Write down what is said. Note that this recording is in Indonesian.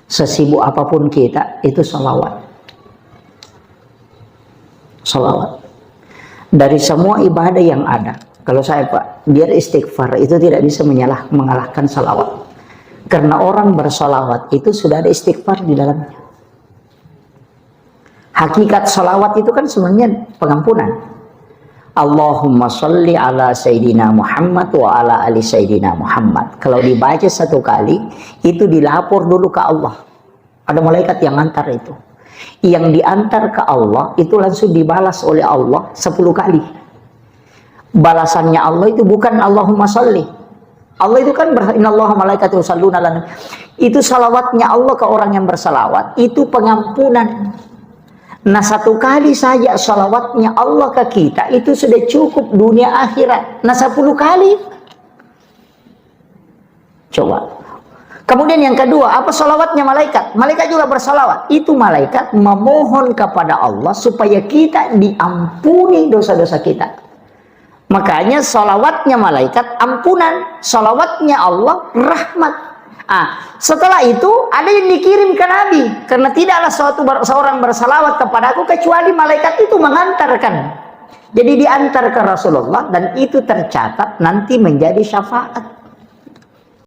Sesibuk apapun kita, itu sholawat. Sholawat. Dari semua ibadah yang ada, kalau saya Pak, biar istighfar itu tidak bisa mengalahkan sholawat. Karena orang bersolawat itu sudah ada istighfar di dalamnya. Hakikat sholawat itu kan sebenarnya pengampunan. Allahumma sholli ala Sayyidina Muhammad wa ala ali Sayyidina Muhammad. Kalau dibaca satu kali, itu dilapor dulu ke Allah. Ada malaikat yang antar itu. Yang diantar ke Allah, itu langsung dibalas oleh Allah 10 kali. Balasannya Allah itu bukan Allahumma sholli. Allah itu kan innallaha malaikatahu yusholluna 'alan nabi. Itu salawatnya Allah ke orang yang bersalawat, itu pengampunan. Nah, 1 kali saja salawatnya Allah ke kita itu sudah cukup dunia akhirat. Nah, 10 kali. Coba. Kemudian yang kedua, apa salawatnya malaikat? Malaikat juga bersalawat. Itu malaikat memohon kepada Allah supaya kita diampuni dosa-dosa kita. Makanya salawatnya malaikat ampunan, salawatnya Allah rahmat. Setelah itu ada yang dikirim ke Nabi, karena tidaklah seorang bersalawat kepadaku kecuali malaikat itu mengantarkan. Jadi diantar ke Rasulullah dan itu tercatat nanti menjadi syafaat.